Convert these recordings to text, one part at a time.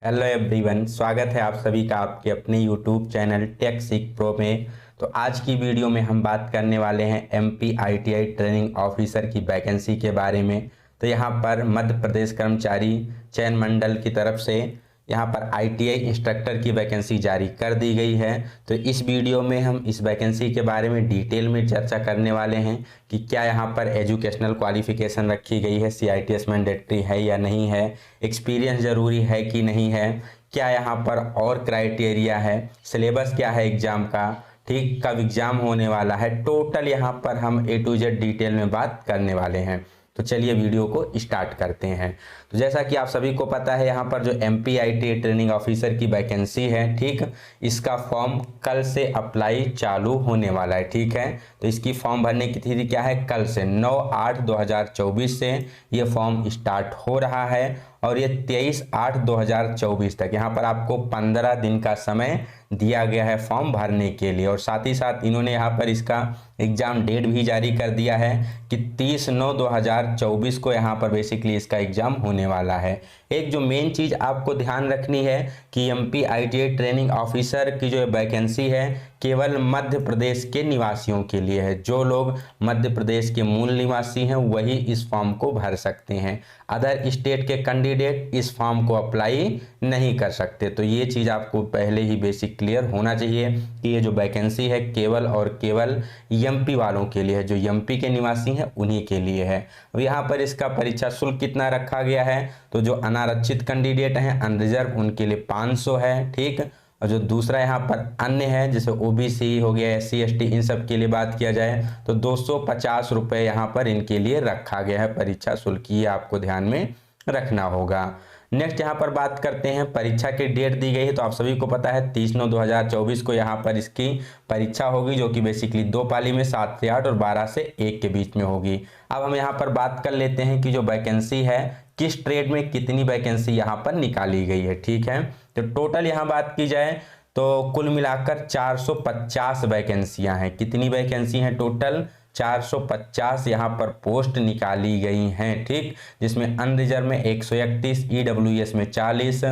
Hello everyone, स्वागत है आप सभी का आपके अपने यूट्यूब चैनल टेक सीख प्रो में। तो आज की वीडियो में हम बात करने वाले हैं एमपी आईटीआई ट्रेनिंग ऑफिसर की वैकेंसी के बारे में। तो यहाँ पर मध्य प्रदेश कर्मचारी चयन मंडल की तरफ से यहाँ पर आईटीआई इंस्ट्रक्टर की वैकेंसी जारी कर दी गई है। तो इस वीडियो में हम इस वैकेंसी के बारे में डिटेल में चर्चा करने वाले हैं कि क्या यहाँ पर एजुकेशनल क्वालिफिकेशन रखी गई है, सीआईटीएस मैंडेटरी है या नहीं है, एक्सपीरियंस ज़रूरी है कि नहीं है, क्या यहाँ पर और क्राइटेरिया है, सिलेबस क्या है एग्ज़ाम का, ठीक कब एग्ज़ाम होने वाला है, टोटल यहाँ पर हम ए टू जेड डिटेल में बात करने वाले हैं। तो चलिए वीडियो को स्टार्ट करते हैं। तो जैसा कि आप सभी को पता है, यहाँ पर जो एमपीआईटी ट्रेनिंग ऑफिसर की वैकेंसी है, ठीक, इसका फॉर्म कल से अप्लाई चालू होने वाला है। ठीक है, तो इसकी फॉर्म भरने की तिथि क्या है? कल से 9/8/2024 से ये फॉर्म स्टार्ट हो रहा है और ये 23/8/2024 तक यहाँ पर आपको 15 दिन का समय दिया गया है फॉर्म भरने के लिए। और साथ ही साथ इन्होंने यहाँ पर इसका एग्ज़ाम डेट भी जारी कर दिया है कि 30/9/2024 को यहाँ पर बेसिकली इसका एग्ज़ाम होने वाला है। एक जो मेन चीज़ आपको ध्यान रखनी है कि एमपी आईटीआई ट्रेनिंग ऑफिसर की जो वैकेंसी है केवल मध्य प्रदेश के निवासियों के लिए है। जो लोग मध्य प्रदेश के मूल निवासी हैं वही इस फॉर्म को भर सकते हैं। अदर स्टेट के कैंडिडेट इस फॉर्म को अप्लाई नहीं कर सकते। तो ये चीज़ आपको पहले ही बेसिक क्लियर होना चाहिए कि ये जो वैकेंसी है केवल और केवल एमपी वालों के लिए है, जो एमपी के निवासी हैं उन्हीं के लिए है। अब यहाँ पर इसका परीक्षा शुल्क कितना रखा गया है? तो जो अनारक्षित कैंडिडेट हैं, अनरिजर्व, उनके लिए 500 है। ठीक, और जो दूसरा यहाँ पर अन्य है जैसे ओबीसी हो गया, एससी एसटी, इन सब के लिए बात किया जाए तो 250 रुपये यहाँ पर इनके लिए रखा गया है परीक्षा शुल्क। ये आपको ध्यान में रखना होगा। नेक्स्ट यहाँ पर बात करते हैं, परीक्षा की डेट दी गई है। तो आप सभी को पता है 30/9/2024 को यहाँ पर इसकी परीक्षा होगी, जो कि बेसिकली 2 पाली में 7 से 8 और 12 से 1 के बीच में होगी। अब हम यहाँ पर बात कर लेते हैं कि जो वैकेंसी है किस ट्रेड में कितनी वैकेंसी यहाँ पर निकाली गई है। ठीक है, तो टोटल यहाँ बात की जाए तो कुल मिलाकर 450 वैकेंसियाँ हैं। कितनी वैकेंसी हैं? टोटल 450 यहाँ पर पोस्ट निकाली गई हैं। ठीक, जिसमें अनरिजर्व में 131, ईडब्ल्यूएस में 40,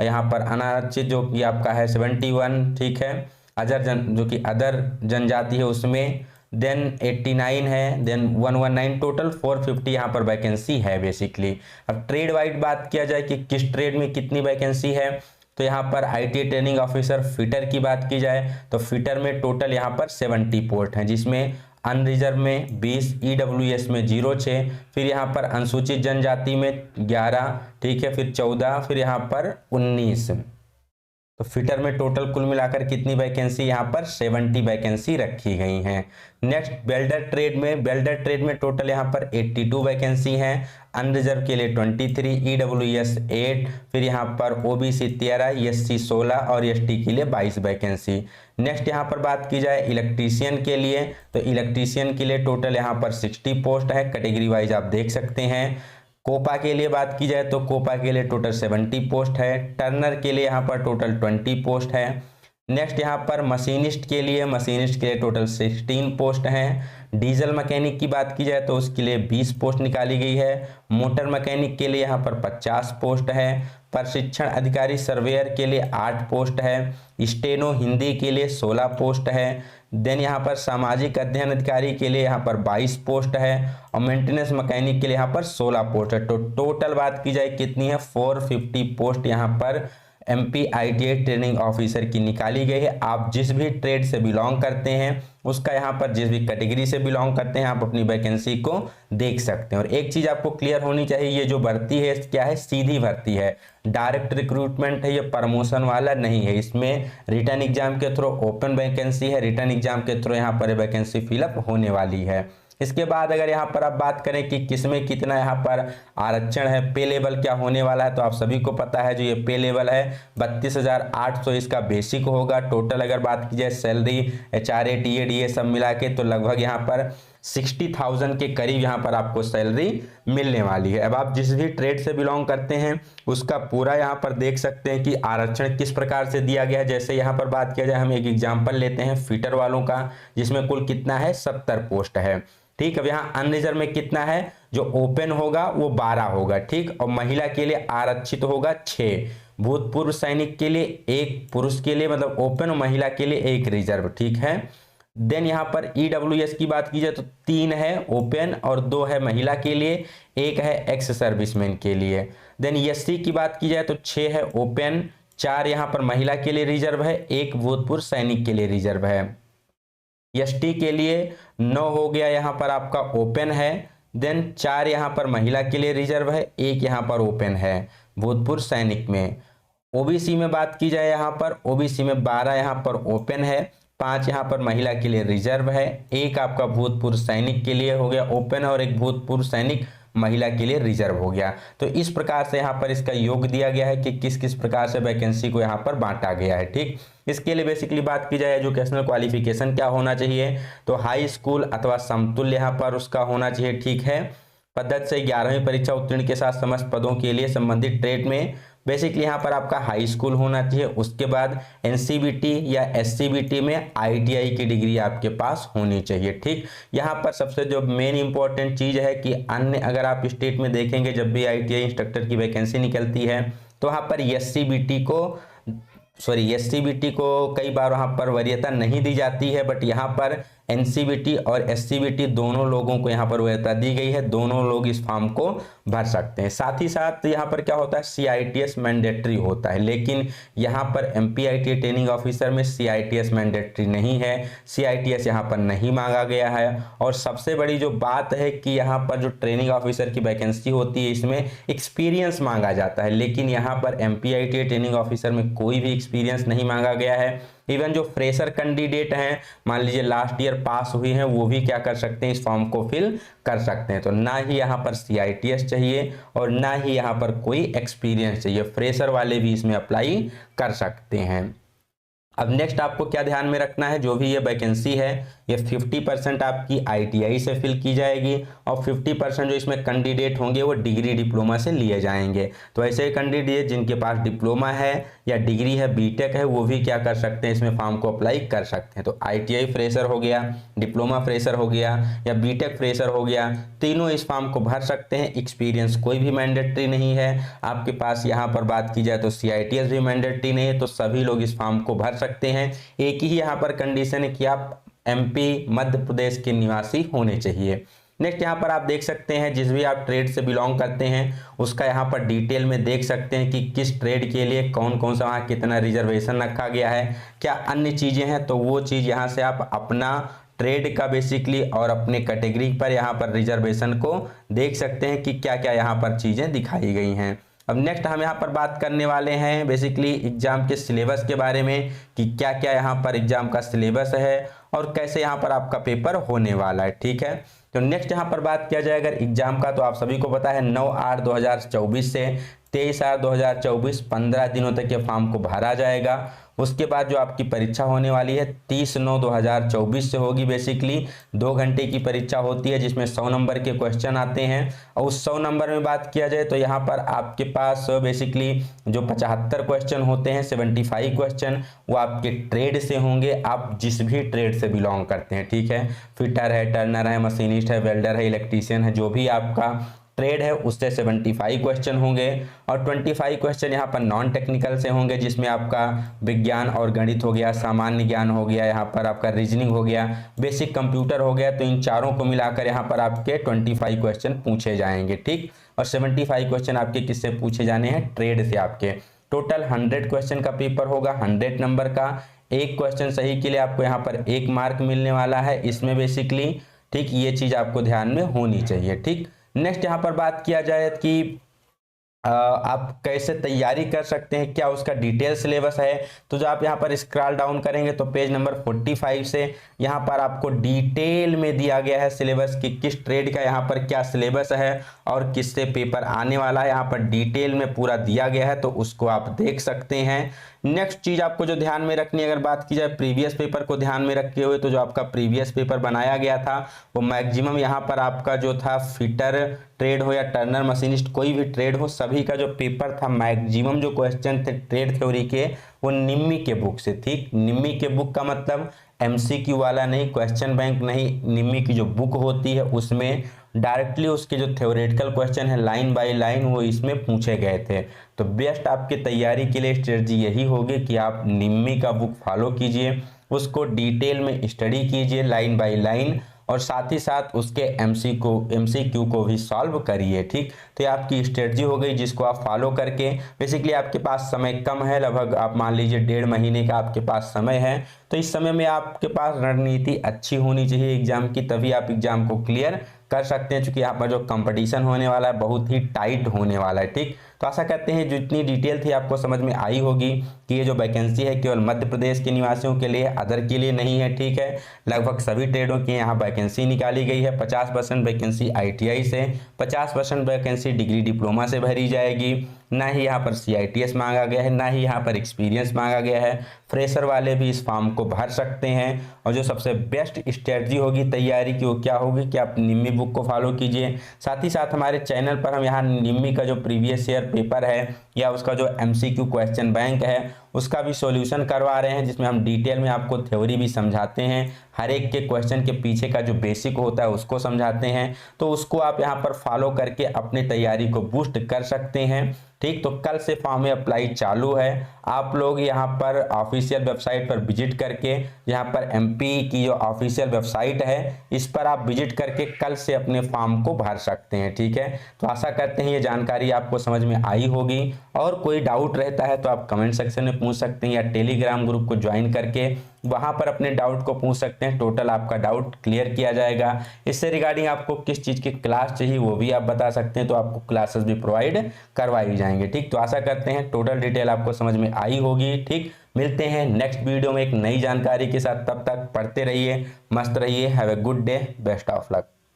यहाँ पर अनारक्षित जो कि आपका है 71, ठीक है, जो कि अदर जनजाति है उसमें देन 89 है, देन 119, टोटल 450 यहाँ पर वैकेंसी है बेसिकली। अब ट्रेड वाइज बात किया जाए कि किस ट्रेड में कितनी वैकेंसी है, तो यहाँ पर आईटी ट्रेनिंग ऑफिसर फिटर की बात की जाए तो फिटर में टोटल यहाँ पर 70 पोस्ट हैं, जिसमें अनरिजर्व में 20, ईडब्ल्यूएस में 06, फिर यहाँ पर अनुसूचित जनजाति में 11, ठीक है, फिर 14, फिर यहाँ पर 19। तो फिटर में टोटल कुल मिलाकर कितनी वैकेंसी? यहाँ पर 70 वैकेंसी रखी गई हैं। नेक्स्ट वेल्डर ट्रेड में टोटल यहाँ पर 82 वैकेंसी हैं। अनरिजर्व के लिए 23, ईडब्ल्यूएस 8, फिर यहाँ पर ओबीसी 13, एससी 16 और एसटी के लिए 22 वैकेंसी। नेक्स्ट यहाँ पर बात की जाए इलेक्ट्रीशियन के लिए, तो इलेक्ट्रीशियन के लिए टोटल यहाँ पर 60 पोस्ट है, कैटेगरी वाइज आप देख सकते हैं। कोपा के लिए बात की जाए तो कोपा के लिए टोटल 70 पोस्ट है। टर्नर के लिए यहाँ पर टोटल 20 पोस्ट है। नेक्स्ट यहाँ पर मशीनिस्ट के लिए टोटल 16 पोस्ट हैं। डीजल मैकेनिक की बात की जाए तो उसके लिए 20 पोस्ट निकाली गई है। मोटर मैकेनिक के लिए यहाँ पर 50 पोस्ट है। प्रशिक्षण अधिकारी सर्वेयर के लिए 8 पोस्ट है। स्टेनो हिंदी के लिए 16 पोस्ट है। देन यहाँ पर सामाजिक अध्ययन अधिकारी के लिए यहाँ पर 22 पोस्ट है और मेंटेनेंस मैकेनिक के लिए यहाँ पर 16 पोस्ट है। तो टोटल बात की जाए कितनी है? 450 पोस्ट यहाँ पर एमपी आईटीआई ट्रेनिंग ऑफिसर की निकाली गई है। आप जिस भी ट्रेड से बिलोंग करते हैं उसका यहाँ पर जिस भी कैटेगरी से बिलोंग करते हैं आप अपनी वैकेंसी को देख सकते हैं। और एक चीज़ आपको क्लियर होनी चाहिए, ये जो भर्ती है क्या है? सीधी भर्ती है, डायरेक्ट रिक्रूटमेंट है, ये प्रमोशन वाला नहीं है। इसमें रिटर्न एग्जाम के थ्रू ओपन वैकेंसी है, रिटर्न एग्जाम के थ्रू यहाँ पर वैकेंसी फिलअप होने वाली है। इसके बाद अगर यहाँ पर आप बात करें कि किसमें कितना यहाँ पर आरक्षण है, पे लेवल क्या होने वाला है, तो आप सभी को पता है जो ये पे लेवल है 32,800 इसका बेसिक होगा। टोटल अगर बात की जाए सैलरी एचआरए टीएड ये सब मिला के तो लगभग यहाँ पर 60,000 के करीब यहाँ पर आपको सैलरी मिलने वाली है। अब आप जिस भी ट्रेड से बिलोंग करते हैं उसका पूरा यहाँ पर देख सकते हैं कि आरक्षण किस प्रकार से दिया गया है। जैसे यहाँ पर बात किया जाए, हम एक एग्जाम्पल लेते हैं फिटर वालों का, जिसमें कुल कितना है? 70 पोस्ट है। ठीक। अब यहाँ अनरिजर्व में कितना है, जो ओपन होगा वो 12 होगा, ठीक। और महिला के लिए आरक्षित होगा 6, भूतपूर्व सैनिक के लिए 1, पुरुष के लिए मतलब ओपन और महिला के लिए 1 रिजर्व, ठीक है। देन यहाँ पर ईडब्ल्यूएस की बात की जाए तो 3 है ओपन और 2 है महिला के लिए, 1 है एक्स सर्विसमैन के लिए। देन एससी की बात की जाए तो 6 है ओपन, 4 यहाँ पर महिला के लिए रिजर्व है, 1 भूतपूर्व सैनिक के लिए रिजर्व है। एसटी के लिए 9 हो गया यहाँ पर आपका ओपन है, देन 4 यहाँ पर महिला के लिए रिजर्व है, 1 यहाँ पर ओपन है भूतपूर्व सैनिक में। ओबीसी में बात की जाए यहाँ पर ओबीसी में 12 यहाँ पर ओपन है, 5 यहाँ पर महिला के लिए रिजर्व है, 1 आपका भूतपूर्व सैनिक के लिए हो गया ओपन और 1 भूतपूर्व सैनिक महिला के लिए रिजर्व हो गया। तो इस प्रकार से यहाँ पर इसका योग दिया गया है कि किस किस प्रकार से वैकेंसी को यहाँ पर बांटा गया है, ठीक। इसके लिए बेसिकली बात की जाए एजुकेशनल क्वालिफिकेशन क्या होना चाहिए, तो हाई स्कूल अथवा समतुल्य यहाँ पर उसका होना चाहिए, ठीक है। पद्धति से 11वीं परीक्षा उत्तीर्ण के साथ समस्त पदों के लिए संबंधित ट्रेड में बेसिकली यहाँ पर आपका हाई स्कूल होना चाहिए। उसके बाद एनसीबीटी या एससीबीटी में आईटीआई की डिग्री आपके पास होनी चाहिए, ठीक। यहाँ पर सबसे जो मेन इंपॉर्टेंट चीज़ है कि अन्य अगर आप स्टेट में देखेंगे जब भी आईटीआई इंस्ट्रक्टर की वैकेंसी निकलती है तो वहाँ पर एससीबीटी को कई बार वहाँ पर वरीयता नहीं दी जाती है, बट यहाँ पर एनसीबीटी और एससीबीटी दोनों लोगों को यहाँ पर वरीयता दी गई है, दोनों लोग इस फॉर्म को भर सकते हैं। साथ ही साथ यहाँ पर क्या होता है, सीआईटीएस मैंडेटरी होता है, लेकिन यहाँ पर एमपीआईटी ट्रेनिंग ऑफिसर में सीआईटीएस मैंडेटरी नहीं है, सीआईटीएस यहाँ पर नहीं मांगा गया है। और सबसे बड़ी जो बात है कि यहाँ पर जो ट्रेनिंग ऑफिसर की वैकेंसी होती है इसमें एक्सपीरियंस मांगा जाता है, लेकिन यहाँ पर एमपीआईटी ट्रेनिंग ऑफिसर में कोई भी एक्सपीरियंस नहीं मांगा गया है। इवन जो फ्रेशर कैंडिडेट हैं, मान लीजिए लास्ट ईयर पास हुए हैं, वो भी क्या कर सकते हैं, इस फॉर्म को फिल कर सकते हैं। तो ना ही यहाँ पर सीआईटीएस चाहिए और ना ही यहाँ पर कोई एक्सपीरियंस चाहिए, फ्रेशर वाले भी इसमें अप्लाई कर सकते हैं। अब नेक्स्ट आपको क्या ध्यान में रखना है, जो भी ये वैकेंसी है ये 50% आपकी आईटीआई से फिल की जाएगी और 50% जो इसमें कैंडिडेट होंगे वो डिग्री डिप्लोमा से लिए जाएंगे। तो ऐसे ही कैंडिडेट जिनके पास डिप्लोमा है या डिग्री है, बीटेक है, वो भी क्या कर सकते हैं, इसमें फॉर्म को अप्लाई कर सकते हैं। तो आईटीआई फ्रेशर हो गया, डिप्लोमा फ्रेशर हो गया या बीटेक फ्रेशर हो गया, तीनों इस फॉर्म को भर सकते हैं। एक्सपीरियंस कोई भी मैंडेटरी नहीं है आपके पास। यहाँ पर बात की जाए तो सीआईटीएस भी मैंडेटरी नहीं है, तो सभी लोग इस फॉर्म को भर सकते हैं। एक ही यहाँ पर कंडीशन है कि आप एमपी मध्य प्रदेश के निवासी होने चाहिए। नेक्स्ट यहाँ पर आप देख सकते हैं जिस भी आप ट्रेड से बिलोंग करते हैं उसका यहाँ पर डिटेल में देख सकते हैं कि किस ट्रेड के लिए कौन कौन सा वहाँ कितना रिजर्वेशन रखा गया है, क्या अन्य चीज़ें हैं। तो वो चीज़ यहाँ से आप अपना ट्रेड का बेसिकली और अपने कैटेगरी पर यहाँ पर रिजर्वेशन को देख सकते हैं कि क्या क्या यहाँ पर चीज़ें दिखाई गई हैं। अब नेक्स्ट हम यहाँ पर बात करने वाले हैं बेसिकली एग्जाम के सिलेबस के बारे में कि क्या क्या यहाँ पर एग्जाम का सिलेबस है और कैसे यहाँ पर आपका पेपर होने वाला है, ठीक है। तो नेक्स्ट यहाँ पर बात किया जाए अगर एग्जाम का, तो आप सभी को पता है 9/8/2024 से 23/8/2024 15 दिनों तक ये फॉर्म को भरा जाएगा। उसके बाद जो आपकी परीक्षा होने वाली है 30/9/2024 से होगी। बेसिकली 2 घंटे की परीक्षा होती है जिसमें 100 नंबर के क्वेश्चन आते हैं और उस 100 नंबर में बात किया जाए तो यहाँ पर आपके पास बेसिकली जो 75 क्वेश्चन होते हैं, 75 क्वेश्चन वो आपके ट्रेड से होंगे, आप जिस भी ट्रेड से बिलोंग करते हैं, ठीक है। फिटर है, टर्नर है, मशीनिस्ट है, वेल्डर है, इलेक्ट्रीशियन है, जो भी आपका ट्रेड है उससे 75 क्वेश्चन होंगे और 25 क्वेश्चन यहाँ पर नॉन टेक्निकल से होंगे जिसमें आपका विज्ञान और गणित हो गया, सामान्य ज्ञान हो गया, यहाँ पर आपका रीजनिंग हो गया, बेसिक कंप्यूटर हो गया। तो इन चारों को मिलाकर यहाँ पर आपके 25 क्वेश्चन पूछे जाएंगे, ठीक। और 75 क्वेश्चन आपके किससे पूछे जाने हैं, ट्रेड से आपके। टोटल 100 क्वेश्चन का पेपर होगा, 100 नंबर का। एक क्वेश्चन सही के लिए आपको यहाँ पर 1 मार्क मिलने वाला है इसमें बेसिकली, ठीक। ये चीज़ आपको ध्यान में होनी चाहिए, ठीक। नेक्स्ट यहाँ पर बात किया जाए कि आप कैसे तैयारी कर सकते हैं, क्या उसका डिटेल सिलेबस है। तो जो आप यहाँ पर स्क्रॉल डाउन करेंगे तो पेज नंबर 45 से यहाँ पर आपको डिटेल में दिया गया है सिलेबस कि किस ट्रेड का यहाँ पर क्या सिलेबस है और किससे पेपर आने वाला है। यहाँ पर डिटेल में पूरा दिया गया है तो उसको आप देख सकते हैं। नेक्स्ट चीज़ आपको जो ध्यान में रखनी है, अगर बात की जाए प्रीवियस पेपर को ध्यान में रखते हुए, तो जो आपका प्रीवियस पेपर बनाया गया था वो मैक्सिमम यहाँ पर आपका जो था फिटर ट्रेड हो या टर्नर मशीनिस्ट कोई भी ट्रेड हो, सभी का जो पेपर था मैक्सिमम जो क्वेश्चन थे ट्रेड थ्योरी के वो निम्मी के बुक से, ठीक। निम्मी के बुक का मतलब MCQ वाला नहीं, क्वेश्चन बैंक नहीं, निम्मी की जो बुक होती है उसमें डायरेक्टली उसके जो थ्योरेटिकल क्वेश्चन है लाइन बाय लाइन वो इसमें पूछे गए थे। तो बेस्ट आपकी तैयारी के लिए स्ट्रेटजी यही होगी कि आप निम्मी का बुक फॉलो कीजिए, उसको डिटेल में स्टडी कीजिए लाइन बाय लाइन, और साथ ही साथ उसके MCQ को भी सॉल्व करिए। ठीक, तो ये आपकी स्ट्रेटजी हो गई जिसको आप फॉलो करके बेसिकली आपके पास समय कम है, लगभग आप मान लीजिए 1.5 महीने का आपके पास समय है, तो इस समय में आपके पास रणनीति अच्छी होनी चाहिए एग्जाम की, तभी आप एग्जाम को क्लियर कर सकते हैं, क्योंकि यहाँ पर जो कंपटीशन होने वाला है बहुत ही टाइट होने वाला है। ठीक, तो आशा करते हैं जितनी डिटेल थी आपको समझ में आई होगी कि ये जो वैकेंसी है केवल मध्य प्रदेश के निवासियों के लिए, अदर के लिए नहीं है। ठीक है, लगभग सभी ट्रेडों की यहाँ वैकेंसी निकाली गई है। 50% वैकेंसी ITI से, 50% वैकेंसी डिग्री डिप्लोमा से भरी जाएगी। ना ही यहाँ पर CITS मांगा गया है, ना ही यहाँ पर एक्सपीरियंस मांगा गया है। फ्रेशर वाले भी इस फॉर्म को भर सकते हैं। और जो सबसे बेस्ट स्ट्रेटजी होगी तैयारी की वो क्या होगी कि आप निम्मी बुक को फॉलो कीजिए। साथ ही साथ हमारे चैनल पर हम यहाँ निम्मी का जो प्रीवियस ईयर पेपर है या उसका जो MCQ क्वेश्चन बैंक है उसका भी सॉल्यूशन करवा रहे हैं, जिसमें हम डिटेल में आपको थ्योरी भी समझाते हैं, हर एक के क्वेश्चन के पीछे का जो बेसिक होता है उसको समझाते हैं। तो उसको आप यहाँ पर फॉलो करके अपनी तैयारी को बूस्ट कर सकते हैं। ठीक, तो कल से फॉर्म में अप्लाई चालू है। आप लोग यहाँ पर ऑफिशियल वेबसाइट पर विजिट करके, यहाँ पर MP की जो ऑफिशियल वेबसाइट है इस पर आप विजिट करके कल से अपने फॉर्म को भर सकते हैं। ठीक है, तो आशा करते हैं ये जानकारी आपको समझ में आई होगी। और कोई डाउट रहता है तो आप कमेंट सेक्शन में पूछ सकते हैं या टेलीग्राम ग्रुप को ज्वाइन करके वहां पर अपने डाउट को पूछ सकते हैं। टोटल आपका डाउट क्लियर किया जाएगा। इससे रिगार्डिंग आपको किस चीज़ की क्लास चाहिए वो भी आप बता सकते हैं, तो आपको क्लासेस भी प्रोवाइड करवाई जाएंगे। ठीक, तो आशा करते हैं टोटल डिटेल आपको समझ में आई होगी। ठीक, मिलते हैं नेक्स्ट वीडियो में एक नई जानकारी के साथ, तब तक पढ़ते रहिए, मस्त रहिए। Have a good day, best of luck.